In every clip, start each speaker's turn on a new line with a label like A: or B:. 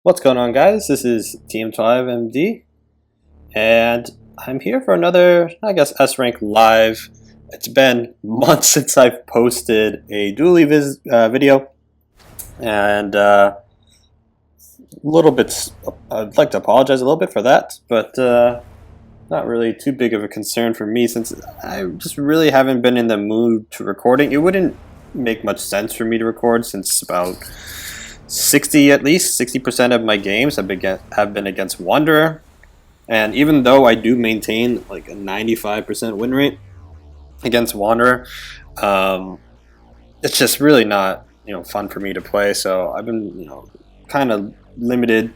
A: What's going on, guys? This is TM25MD, and I'm here for another, I guess, S-Rank Live. It's been months since I've posted a Duelyst video, and a little bit, I'd like to apologize a little bit for that, but not really too big of a concern for me since I just really haven't been in the mood to recording. It wouldn't make much sense for me to record since about 60% of my games have been against Wanderer, and even though I do maintain like a 95% win rate against Wanderer, it's just really not fun for me to play. So I've been kind of limited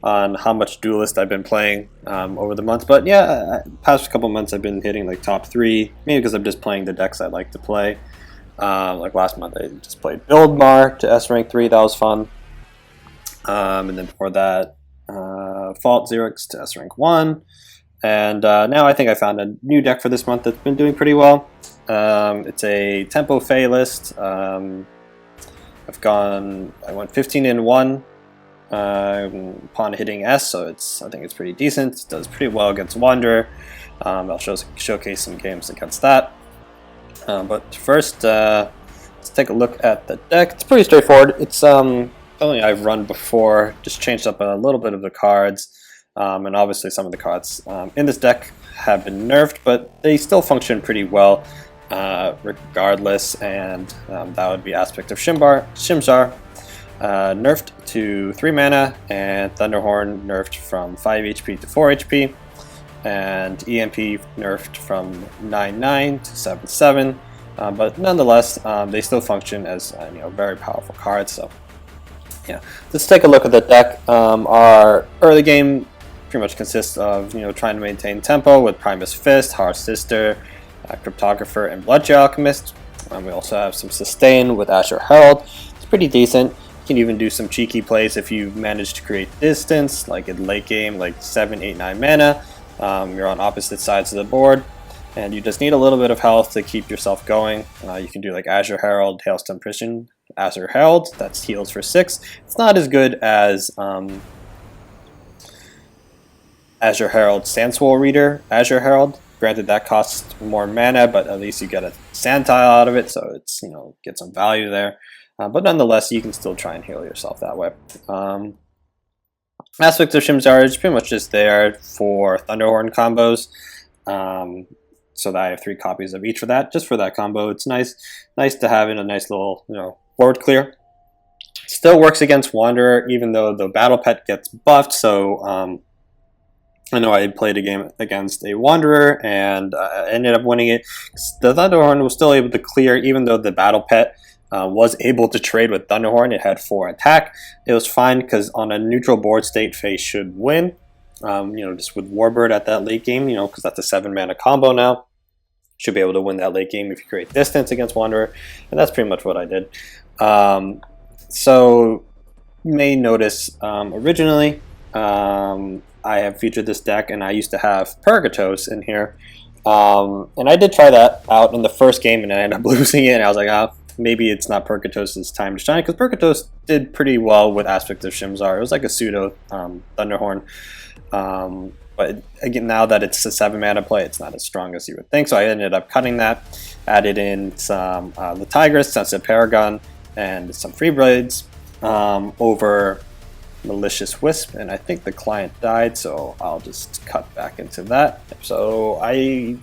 A: on how much Duelyst I've been playing over the months. But yeah, past couple months I've been hitting like top 3, maybe because I'm just playing the decks I like to play. Like last month I just played Build Mar to S rank 3, that was fun. And then before that, Fault Xerix to S rank 1. And now I think I found a new deck for this month that's been doing pretty well. It's a Tempo Faie list. I went 15-1 upon hitting S, so I think it's pretty decent. It does pretty well against Wanderer. I'll showcase some games against that. But first, let's take a look at the deck. It's pretty straightforward. It's something I've run before, just changed up a little bit of the cards. And obviously some of the cards in this deck have been nerfed, but they still function pretty well regardless. And that would be Aspect of Shimzar, nerfed to 3 mana, and Thunderhorn nerfed from 5 HP to 4 HP. And EMP nerfed from 9/9 to 7/7, but nonetheless, they still function as very powerful cards. So yeah, let's take a look at the deck. Our early game pretty much consists of trying to maintain tempo with Primus Fist, Harsh Sister, Cryptographer, and Bloodshot Alchemist. We also have some sustain with Azure Herald. It's pretty decent. You can even do some cheeky plays if you manage to create distance, like in late game, like 7, 8, 9 mana. You're on opposite sides of the board, and you just need a little bit of health to keep yourself going. You can do like Azure Herald, Hailstone Prison, Azure Herald, that's heals for 6. It's not as good as Azure Herald Sandswell Reader, Azure Herald. Granted, that costs more mana, but at least you get a sand tile out of it, so it's get some value there. But nonetheless, you can still try and heal yourself that way. Aspect of Shimzar is pretty much just there for Thunderhorn combos, so that I have 3 copies of each for that, just for that combo. It's nice to have in a nice little board clear. Still works against Wanderer, even though the battle pet gets buffed. So I know I played a game against a Wanderer and ended up winning it. The Thunderhorn was still able to clear, even though the battle pet was able to trade with Thunderhorn. It had 4 attack. It was fine because on a neutral board state, Faye should win. Just with Warbird at that late game, because that's a 7 mana combo now. Should be able to win that late game if you create distance against Wanderer, and that's pretty much what I did. So you may notice originally I have featured this deck, and I used to have Purgatos in here. And I did try that out in the first game, and I ended up losing it, and I was like, maybe it's not Purgatos' time to shine, because Purgatos did pretty well with Aspect of Shimzar. It was like a pseudo Thunderhorn. But again, now that it's a 7 mana play, it's not as strong as you would think. So I ended up cutting that, added in some the Tigress, Sensitive Paragon, and some Free Blades over Malicious Wisp. And I think the client died, so I'll just cut back into that. So I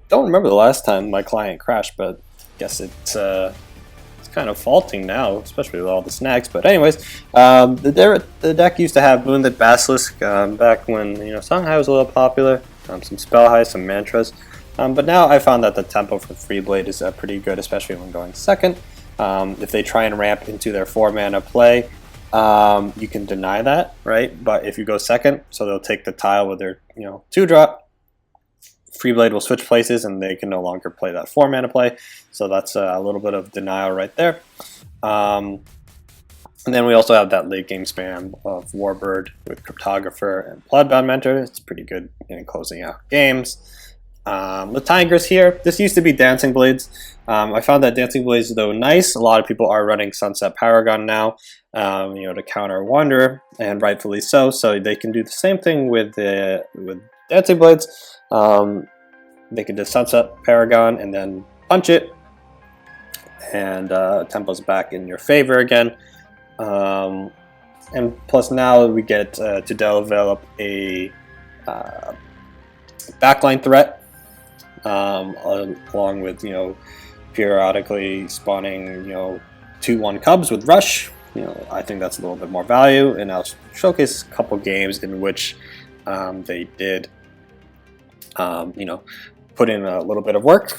A: don't remember the last time my client crashed, but I guess it's kind of faulting now, especially with all the snags. But anyways, the deck used to have Moonlit Basilisk back when Songhai was a little popular, some Spellhai, some Mantras. But now I found that the tempo for Free Blade is pretty good, especially when going second. If they try and ramp into their 4 mana play, you can deny that, right? But if you go second, so they'll take the tile with their 2-drop. Free Blade will switch places, and they can no longer play that 4 mana play. So that's a little bit of denial right there. And then we also have that late game spam of Warbird with Cryptographer and Bloodbound Mentor. It's pretty good in closing out games. The Tigers here, this used to be Dancing Blades. I found that Dancing Blades, though nice, a lot of people are running Sunset Paragon now. to counter Wanderer, and rightfully so. So they can do the same thing with Dancing Blades. They can just Sunset Paragon and then punch it, and Tempo's back in your favor again. And plus now we get to develop a backline threat, along with periodically spawning 2/1 cubs with Rush. I think that's a little bit more value, and I'll showcase a couple games in which they did put in a little bit of work.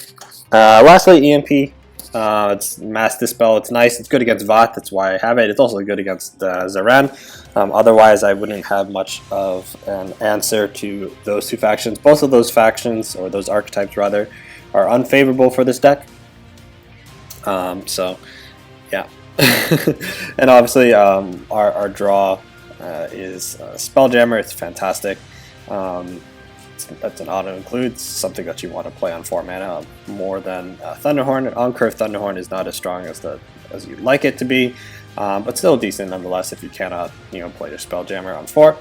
A: Lastly, EMP. It's Mass Dispel. It's nice. It's good against Vath. That's why I have it. It's also good against Zaran. Otherwise, I wouldn't have much of an answer to those two factions. Both of those factions, or those archetypes rather, are unfavorable for this deck. So, yeah. And obviously, our draw is Spelljammer. It's fantastic. That's an auto-include, something that you want to play on 4 mana more than Thunderhorn. And on-curve Thunderhorn is not as strong as you'd like it to be, but still decent nonetheless if you cannot play your Spelljammer on 4.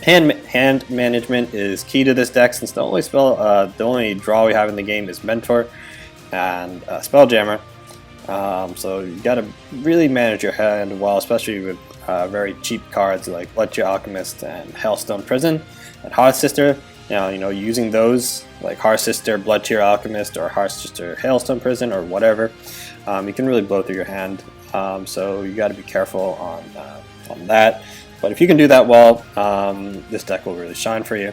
A: Hand management is key to this deck, since the only draw we have in the game is Mentor and Spelljammer. So you got to really manage your hand well, especially with very cheap cards like Bloodtear Alchemist and Hailstone Prison and Hearth Sister. Using those like Hearth Sister, Bloodtear Alchemist, or Hearth Sister, Hailstone Prison, or whatever, you can really blow through your hand. So you got to be careful on that. But if you can do that well, this deck will really shine for you.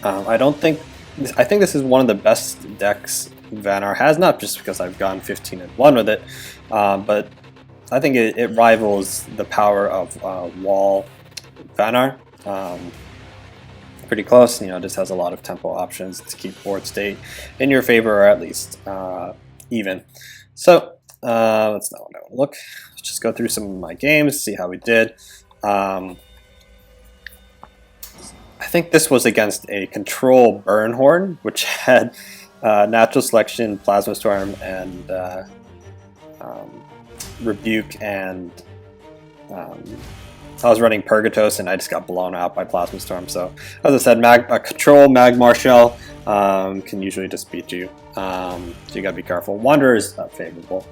A: I think this is one of the best decks Vanar has, not just because I've gone 15-1 with it, but I think it rivals the power of Wall Vanar. Pretty close. Just has a lot of tempo options to keep board state in your favor, or at least even. So that's not what I want to look. Let's just go through some of my games, see how we did. I think this was against a control Burnhorn, which had Natural Selection, Plasma Storm, and Rebuke, and I was running Purgatos, and I just got blown out by Plasma Storm. So, as I said, Control Magmar Shell can usually just beat you. So you gotta be careful. Wanderer is favorable.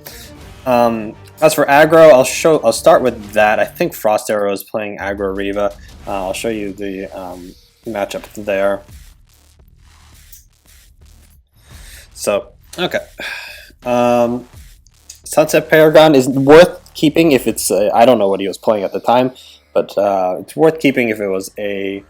A: As for aggro, I'll start with that. I think Frost Arrow is playing aggro Riva. I'll show you the matchup there. So, okay. Sunset Paragon is worth keeping if it's I don't know what he was playing at the time, but it's worth keeping if it was a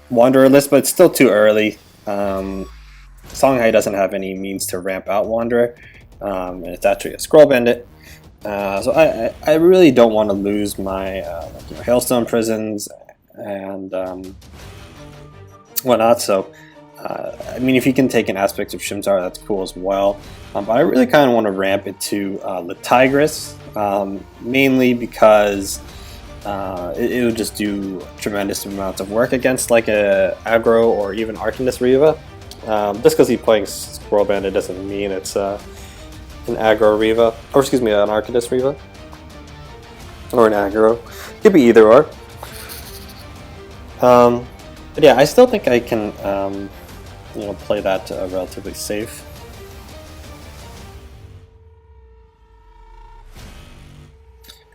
A: Wanderer list, but it's still too early. Songhai doesn't have any means to ramp out Wanderer, and it's actually a Scroll Bandit. So I really don't want to lose my Hailstone Prisons and whatnot. So I mean, if you can take an aspect of Shimzar, that's cool as well. But I really kind of want to ramp it to the Tigris, mainly because it would just do tremendous amounts of work against like a aggro or even Arcanist Riva. Just because he's playing Scroll Bandit doesn't mean it's an aggro Riva, or excuse me, an Arcanist Riva, or an aggro. Could be either or. But yeah, I still think I can play that relatively safe.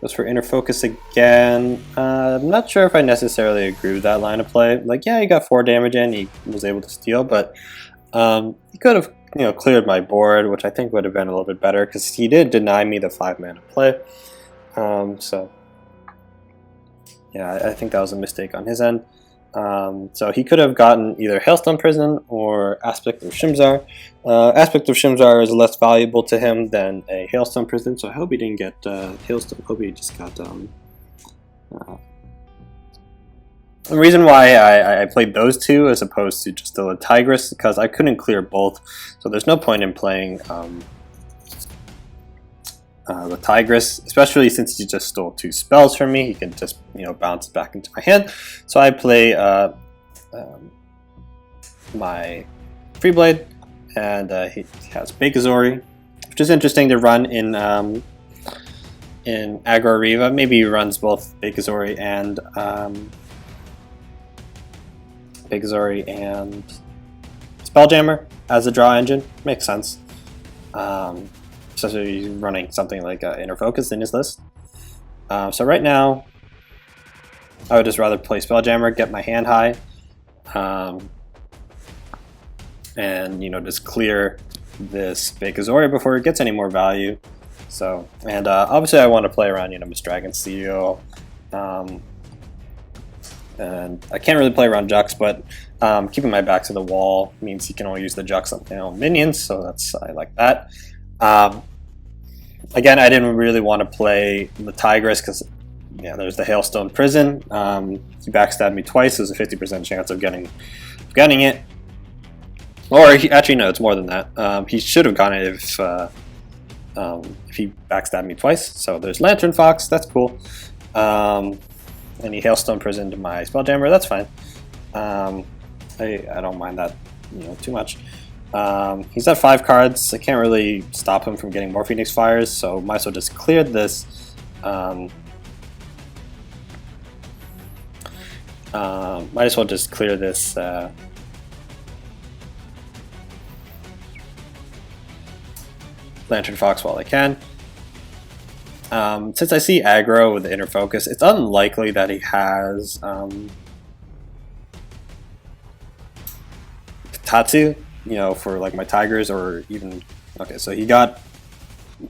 A: Goes for Inner Focus again. I'm not sure if I necessarily agree with that line of play. Like, yeah, he got 4 damage in, he was able to steal, but he could have cleared my board, which I think would have been a little bit better, because he did deny me the 5 mana play. So yeah, I think that was a mistake on his end. So he could have gotten either Hailstone Prison or Aspect of Shimzar. Aspect of Shimzar is less valuable to him than a Hailstone Prison, so I hope he didn't get Hailstone. Hope he just got the reason why I played those two as opposed to just the Tigris, because I couldn't clear both, so there's no point in playing the Tigris, especially since he just stole 2 spells from me. He can just bounce back into my hand. So I play my Freeblade, and he has Bakazori, which is interesting to run in Aggro Riva. Maybe he runs both Bigazori and Spelljammer as a draw engine. Makes sense. Especially he's running something like Inner Focus in his list. So right now, I would just rather play Spelljammer, get my hand high, and just clear this Bigazori before it gets any more value. So, and obviously I want to play around Miss Dragon Steel, and I can't really play around Jux, but keeping my back to the wall means he can only use the Jux on minions, so I like that. Again, I didn't really want to play the Tigress because there's the Hailstone Prison. He backstabbed me twice. There's a 50% chance of getting it. Or actually, no, it's more than that. He should have gotten it if he backstabbed me twice. So there's Lantern Fox. That's cool. And he Hailstone Prisoned my Spelljammer. That's fine. I don't mind that too much. He's at 5 cards. I can't really stop him from getting more Phoenix Fires, so might as well just clear this. Might as well just clear this Lantern Fox while I can. Since I see aggro with the Inner Focus, it's unlikely that he has Tatsu, for like my Tigers, or even so he got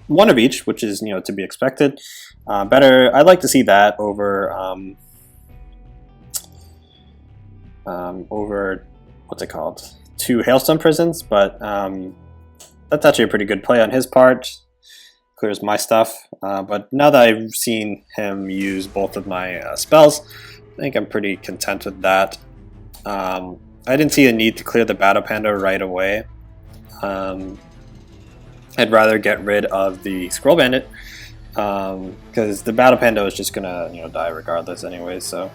A: one of each, which is to be expected. Better, I'd like to see that over over what's it called, 2 Hailstone Prisons, but that's actually a pretty good play on his part. Clears my stuff, but now that I've seen him use both of my spells, I think I'm pretty content with that. I didn't see a need to clear the Battle Panda right away. I'd rather get rid of the Scroll Bandit, because the Battle Panda is just gonna die regardless anyway. So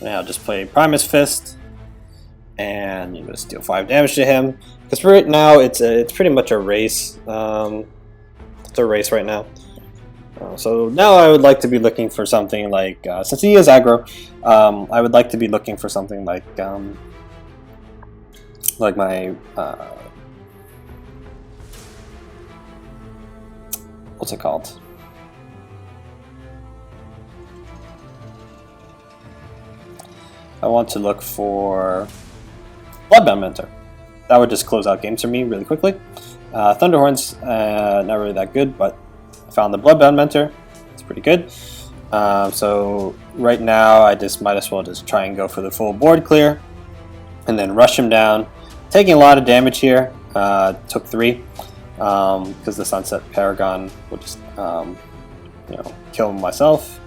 A: now I'll just play Primus Fist and just deal 5 damage to him. Because right now it's pretty much a race. It's a race right now. So now I would like to be looking for something like, since he is aggro, I would like to be looking for something like my what's it called? I want to look for Bloodbound Mentor. That would just close out games for me really quickly. Thunderhorn's not really that good, but I found the Bloodbound Mentor. It's pretty good. So right now I just might as well just try and go for the full board clear and then rush him down. Taking a lot of damage here. Took 3 because the Sunset Paragon will just kill myself.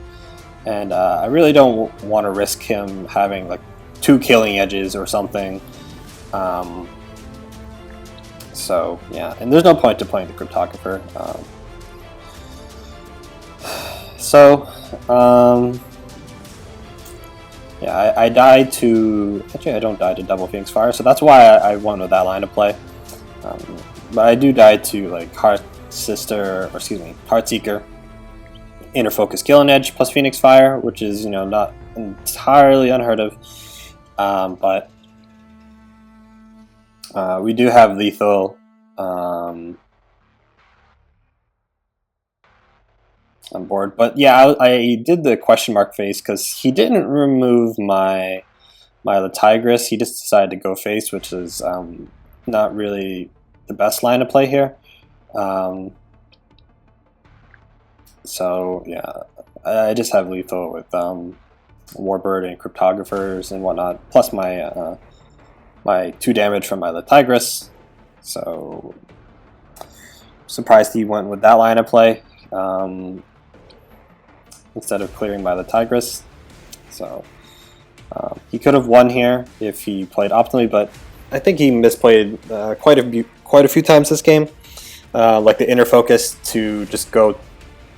A: And I really don't want to risk him having like 2 killing edges or something. So yeah, and there's no point to playing the Cryptographer. Yeah, I died to, actually I don't die to double Phoenix Fire, so that's why I went with that line of play. But I do die to like Heartseeker, Inner Focus Killing Edge plus Phoenix Fire, which is not entirely unheard of. But we do have lethal on board, but yeah, I did the question mark face because he didn't remove my Tigress. He just decided to go face, which is not really the best line to play here. So yeah, I just have lethal with Warbird and Cryptographers and whatnot, plus my my 2 damage from my Tigress. So surprised he went with that line of play instead of clearing by the Tigress. So he could have won here if he played optimally, but I think he misplayed quite a few times this game. Like the Inner Focus to just go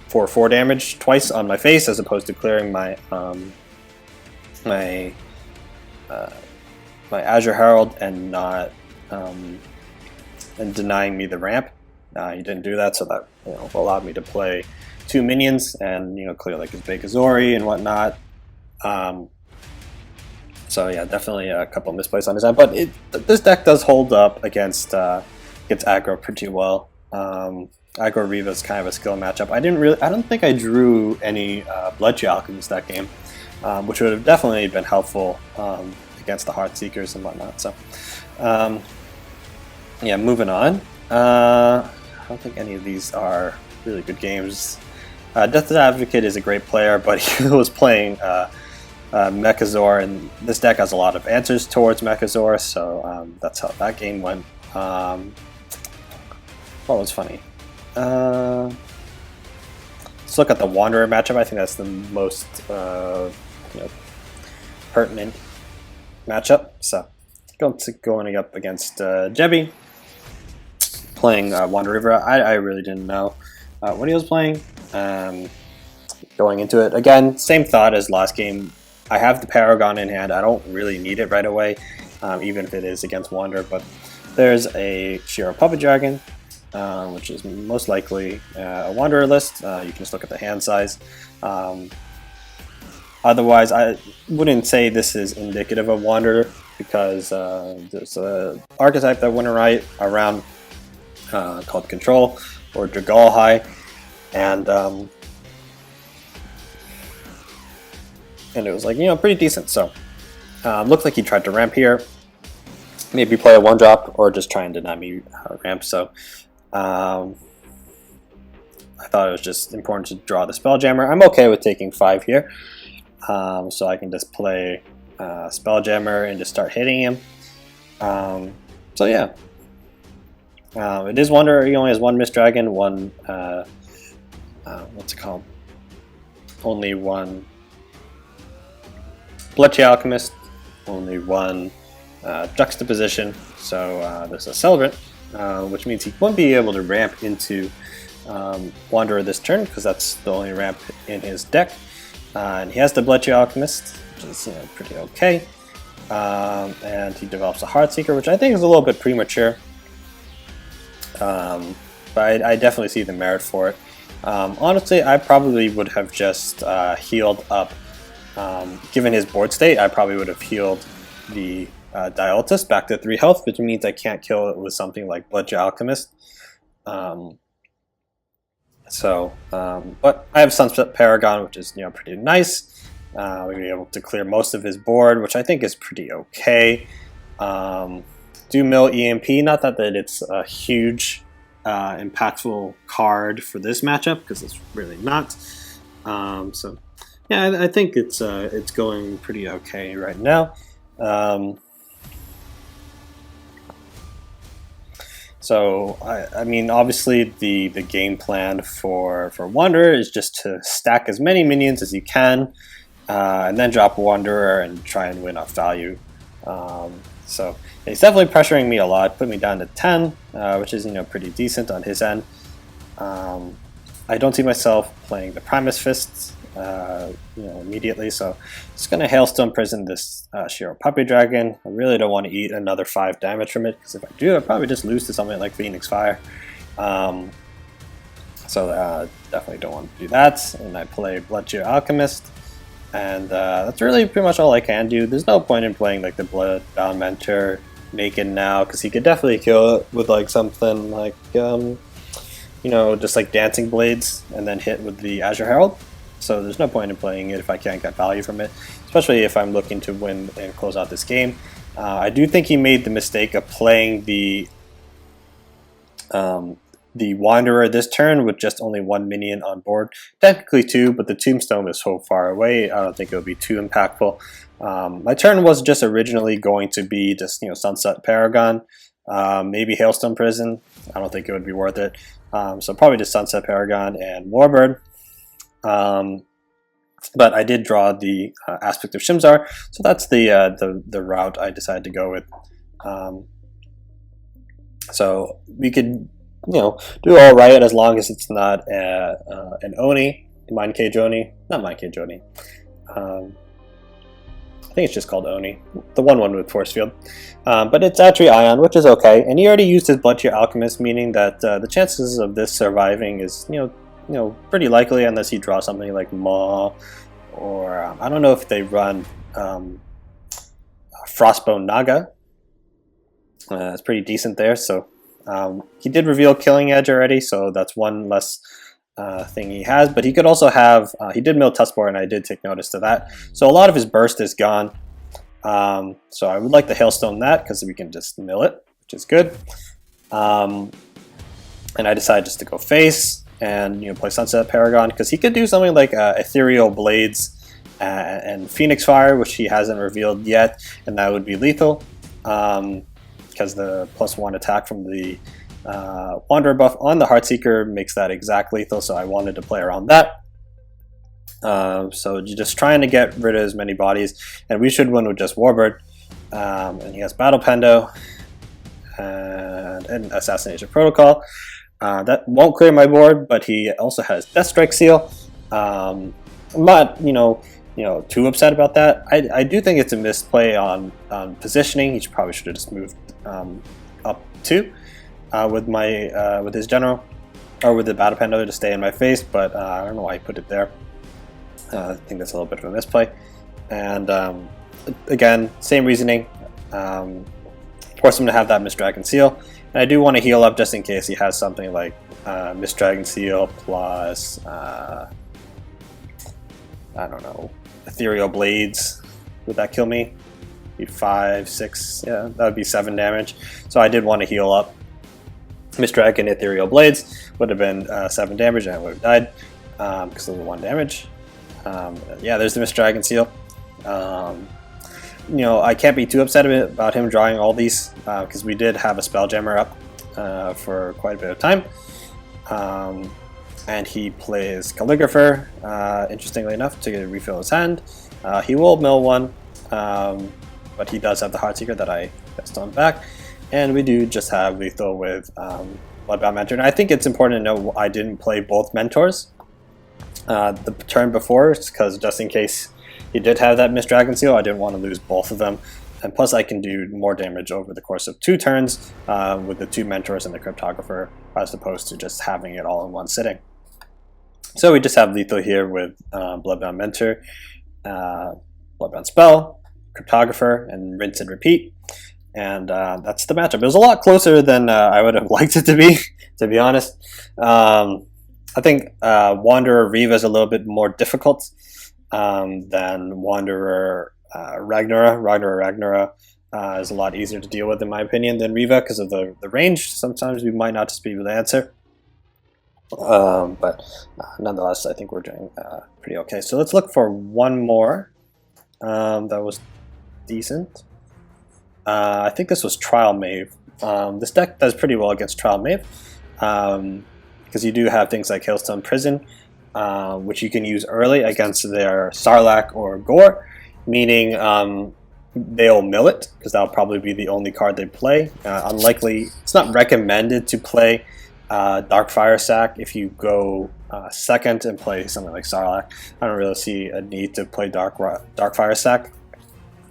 A: for 4 damage twice on my face, as opposed to clearing my my Azure Herald and not and denying me the ramp. He didn't do that, so that allowed me to play 2 minions and clear like his big Azori and whatnot. So yeah, definitely a couple misplays on his end, but this deck does hold up against aggro pretty well. Aggro Riva is kind of a skill matchup. I don't think I drew any Bloodchi Alchemist that game, which would have definitely been helpful against the Heartseekers and whatnot. So yeah, moving on. I don't think any of these are really good games. Death Advocate is a great player, but he was playing Mechazor, and this deck has a lot of answers towards Mechazor, so that's how that game went. What was funny? Let's look at the Wanderer matchup. I think that's the most pertinent matchup. So going up against Jebby, playing Wanderer River. I really didn't know what he was playing. Going into it, again, same thought as last game. I have the Paragon in hand. I don't really need it right away, even if it is against Wanderer, but there's a Shiro Puppet Dragon, which is most likely a Wanderer list. You can just look at the hand size. Otherwise, I wouldn't say this is indicative of Wanderer, because there's an archetype that Winrate around called Control, or Dragal High, and it was like, pretty decent. So looks like he tried to ramp here, maybe play a 1-drop or just try and deny me ramp. So I thought it was just important to draw the Spelljammer. I'm okay with taking 5 here, so I can just play Spelljammer and just start hitting him. So yeah, it is Wanderer. He only has 1 Mist Dragon, 1 what's it called? Only 1 Bloodchi Alchemist, only 1 Juxtaposition, so there's a Celebrant, which means he won't be able to ramp into Wanderer this turn, because that's the only ramp in his deck. And he has the Bloodchi Alchemist, which is pretty okay. And he develops a Heartseeker, which I think is a little bit premature. But I definitely see the merit for it. Honestly, I probably would have just healed up. Given his board state, I probably would have healed the Duelyst back to 3 health, which means I can't kill it with something like Bloodchi Alchemist. But I have Sunset Paragon, which is pretty nice. We'll be able to clear most of his board, which I think is pretty okay. Do mill EMP, not that it's a huge impactful card for this matchup, because it's really not. So yeah, I think it's going pretty okay right now. So I mean, obviously the game plan for Wanderer is just to stack as many minions as you can, and then drop Wanderer and try and win off value. So he's definitely pressuring me a lot, put me down to 10, which is pretty decent on his end. I don't see myself playing the Primus Fists immediately, so just gonna Hailstone Prison this Shiro Puppy Dragon. I really don't want to eat another 5 damage from it, because if I do, I'd probably just lose to something like Phoenix Fire. So definitely don't want to do that. And I play Bloodchi Alchemist, and that's really pretty much all I can do. There's no point in playing like the Bloodbound Mentor naked now, because he could definitely kill it with like something like just like Dancing Blades, and then hit with the Azure Herald. So there's no point in playing it if I can't get value from it, especially if I'm looking to win and close out this game. I do think he made the mistake of playing the Wanderer this turn with just only 1 minion on board. Technically 2, but the Tombstone is so far away, I don't think it would be too impactful. My turn was just originally going to be just Sunset Paragon, maybe Hailstone Prison. I don't think it would be worth it. So probably just Sunset Paragon and Warbird. But I did draw the aspect of Shimzar, so that's the route I decided to go with. So we could do all right as long as it's not an Oni, Mind Cage Oni, not Mind Cage Oni. I think it's just called Oni, the 1/1 with Force Field. But it's Atri Ion, which is okay. And he already used his Blood Tier Alchemist, meaning that the chances of this surviving is pretty likely, unless he draws something like Maw, or I don't know if they run Frostbone Naga. It's pretty decent there. So he did reveal Killing Edge already, so that's one less thing he has. But he could also have, he did mill Tuskboar, and I did take notice of that. So a lot of his burst is gone. So I would like to Hailstone that, because we can just mill it, which is good. And I decided just to go face and play Sunset Paragon, because he could do something like Ethereal Blades and Phoenix Fire, which he hasn't revealed yet, and that would be lethal. Because the +1 attack from the Wanderer buff on the Heartseeker makes that exact lethal, so I wanted to play around that. So you're just trying to get rid of as many bodies, and we should win with just Warbird. And he has Battle Pendo and Assassination Protocol. That won't clear my board, but he also has Death Strike Seal. I'm not, too upset about that. I do think it's a misplay on positioning. He probably should have just moved up 2 with his general, or with the Battle Pendo to stay in my face. But I don't know why he put it there. I think that's a little bit of a misplay. And again, same reasoning. Force him to have that Mist Dragon Seal. And I do want to heal up just in case he has something like Mist Dragon Seal plus, I don't know, Ethereal Blades. Would that kill me? Be 5, 6, yeah, that would be 7 damage. So I did want to heal up. Mist Dragon Ethereal Blades would have been 7 damage, and I would have died because of the 1 damage. Yeah, there's the Mist Dragon Seal. I can't be too upset about him drawing all these because we did have a Spelljammer up for quite a bit of time. And he plays Calligrapher, interestingly enough, to refill his hand. He will mill 1, but he does have the Heartseeker that I pressed on back. And we do just have lethal with Bloodbound Mentor. And I think it's important to know I didn't play both Mentors the turn before, because just in case he did have that Mist Dragon Seal, I didn't want to lose both of them. And plus I can do more damage over the course of 2 turns with the 2 Mentors and the Cryptographer, as opposed to just having it all in one sitting. So we just have lethal here with Bloodbound Mentor, Bloodbound Spell, Cryptographer, and rinse and repeat. And that's the matchup. It was a lot closer than I would have liked it to be honest. I think Wanderer Riva is a little bit more difficult than Wanderer Ragnara. Ragnara is a lot easier to deal with, in my opinion, than Riva because of the range. Sometimes we might not just be able to answer. But nonetheless, I think we're doing pretty okay. So let's look for one more that was decent. I think this was Trial Mave. This deck does pretty well against Trial Mave because you do have things like Hailstone Prison, which you can use early against their Sarlacc or Gore, meaning they'll mill it because that'll probably be the only card they play. Unlikely, it's not recommended to play Darkfire Sack if you go second and play something like Sarlacc. I don't really see a need to play Darkfire Sack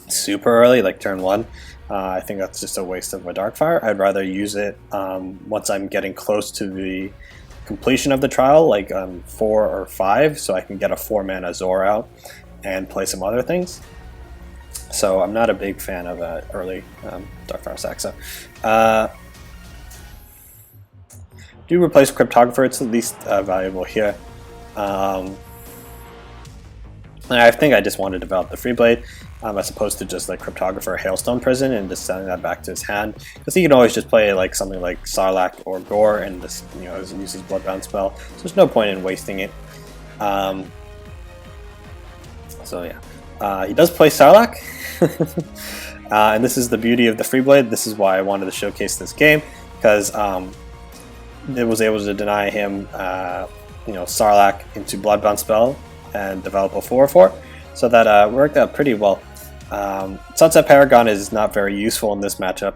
A: super early, like turn 1. I think that's just a waste of my Darkfire. I'd rather use it once I'm getting close to the completion of the trial, like 4 or 5, so I can get a 4-mana Zor out and play some other things. So I'm not a big fan of early Darkfire Sack. So do replace Cryptographer. It's at least valuable here. And I think I just want to develop the Freeblade as opposed to just like Cryptographer, Hailstone Prison, and just sending that back to his hand, because he can always just play like something like Sarlacc or Gore and just use his Bloodbound spell. So there's no point in wasting it. So yeah, he does play Sarlacc, and this is the beauty of the Freeblade. This is why I wanted to showcase this game, because it was able to deny him, Sarlacc into Bloodbound spell and develop a 4/4, so that worked out pretty well. Sunset Paragon is not very useful in this matchup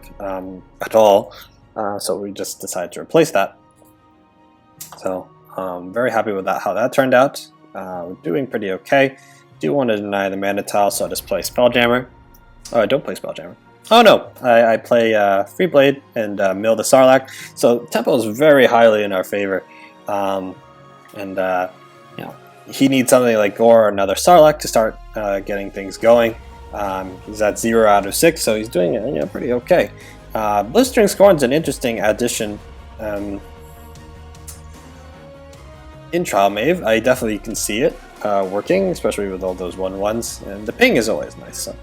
A: at all, so we just decided to replace that. So very happy with that, how that turned out. We're doing pretty okay. do want to deny the mana tile, so I'll just play Spelljammer. Oh, I don't play Spelljammer. Oh no, I play Free Blade and mill the Sarlacc. So tempo is very highly in our favor, and you know, he needs something like Gore or another Sarlacc to start getting things going. He's at 0 out of 6, so he's doing pretty okay. Blistering Scorn's an interesting addition in Trial Mave. I definitely can see it working, especially with all those 1/1s, and the ping is always nice. So.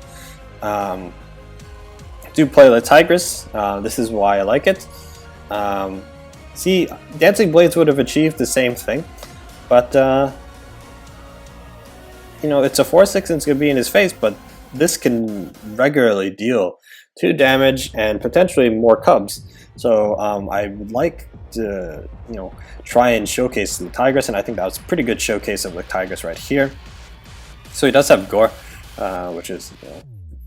A: Do play the Tigress. This is why I like it. See, Dancing Blades would have achieved the same thing, but you know, it's a 4/6 and it's going to be in his face, but this can regularly deal 2 damage and potentially more cubs. So I would like to, you know, try and showcase the Tigress, and I think that was a pretty good showcase of the Tigress right here. So he does have Gore, which is, you know,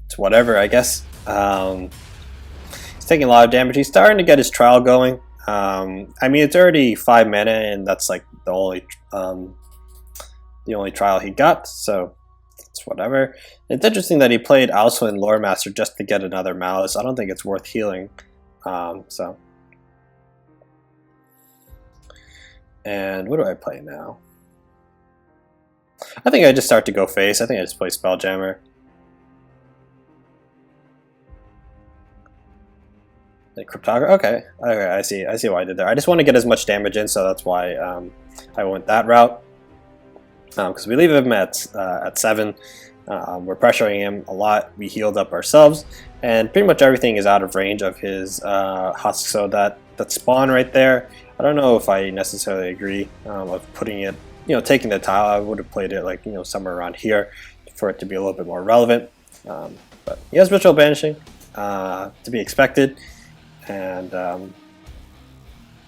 A: it's whatever, I guess. He's taking a lot of damage. He's starting to get his trial going. I mean, it's already 5 mana, and that's like the only trial he got, so it's whatever. It's interesting that he played Alswin Loremaster just to get another Malice. I don't think it's worth healing. So, and what do I play now? I think I just start to go face. I think I just play Spelljammer. The Cryptography. Okay, I see why I did there. I just want to get as much damage in, so that's why I went that route. Because we leave him at 7, we're pressuring him a lot. We healed up ourselves, and pretty much everything is out of range of his husk. So that spawn right there, I don't know if I necessarily agree of putting it, you know, taking the tile. I would have played it like, you know, somewhere around here for it to be a little bit more relevant. But he has Ritual Banishing, to be expected. And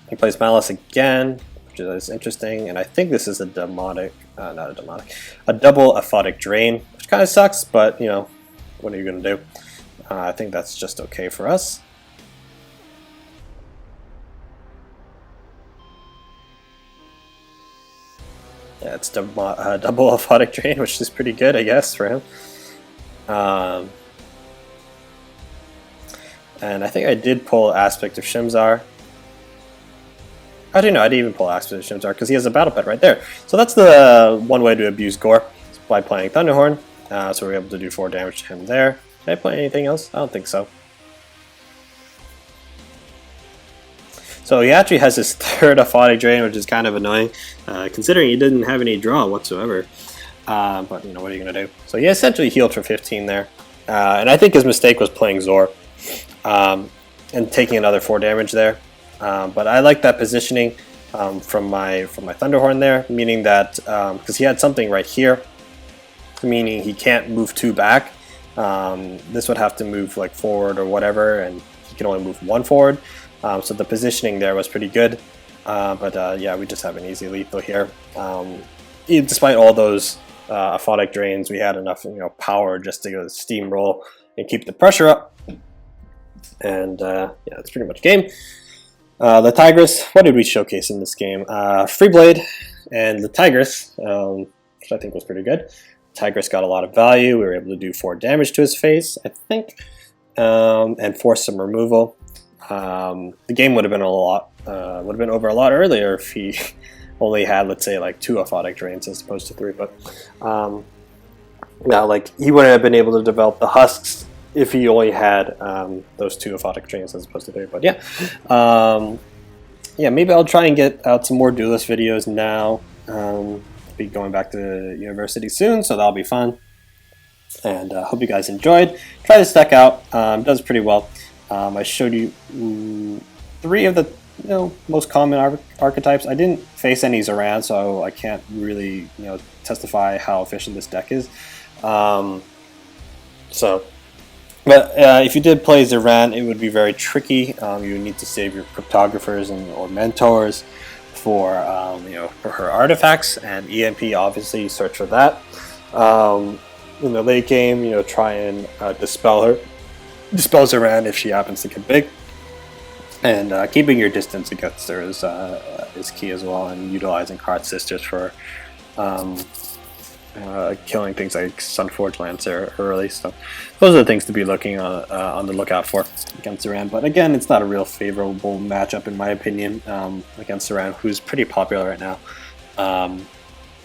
A: he plays Malice again, which is interesting. And I think this is a demonic, not a demonic, a double Aphotic Drain, which kind of sucks, but you know, what are you going to do? I think that's just okay for us. Yeah, it's double Aphotic Drain, which is pretty good, I guess, for him. And I think I did pull Aspect of Shimzar. I don't know, I didn't even pull Aspect of Shimzar because he has a Battle Pet right there. So that's the one way to abuse Gore, by playing Thunderhorn. So we're able to do 4 damage to him there. Did I play anything else? I don't think so. So he actually has his 3rd Aphotic Drain, which is kind of annoying, considering he didn't have any draw whatsoever. But you know, what are you going to do? So he essentially healed for 15 there. And I think his mistake was playing Zor. And taking another 4 damage there, but I like that positioning from my Thunderhorn there, meaning that because he had something right here, meaning he can't move 2 back. This would have to move like forward or whatever, and he can only move 1 forward. So the positioning there was pretty good, but yeah, we just have an easy lethal here. Despite all those Aphotic Drains, we had enough, you know, power just to go steamroll and keep the pressure up. And yeah, that's pretty much game. The Tigress, what did we showcase in this game? Free Blade and the Tigress, which I think was pretty good. Tigress got a lot of value. We were able to do 4 damage to his face, I think, and force some removal. The game would have been over a lot earlier if he only had, let's say, like 2 Aphotic Drains as opposed to 3. But yeah, like he wouldn't have been able to develop the husks if he only had those 2 Aphotic Drains as opposed to 3. But yeah, yeah, maybe I'll try and get out some more Duelyst videos now. I'll be going back to university soon, so that'll be fun. And hope you guys enjoyed. Try this deck out. It does pretty well. I showed you 3 of the most common archetypes. I didn't face any Zoran, so I can't really testify how efficient this deck is. But if you did play Zoran, it would be very tricky. You would need to save your cryptographers or mentors for for her artifacts, and EMP obviously search for that. In the late game, try and dispel Zoran if she happens to get big, and keeping your distance against her is key as well, and utilizing Heart Sisters for killing things like Sunforge Lancer early. So those are the things to be looking on the lookout for against Zoran. But again, it's not a real favorable matchup in my opinion against Zoran, who's pretty popular right now.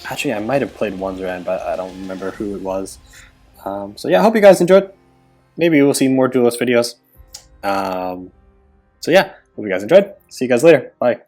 A: Actually, I might have played one Zoran, but I don't remember who it was. So yeah, I hope you guys enjoyed. Maybe we'll see more Duelyst videos. So yeah, hope you guys enjoyed. See you guys later. Bye.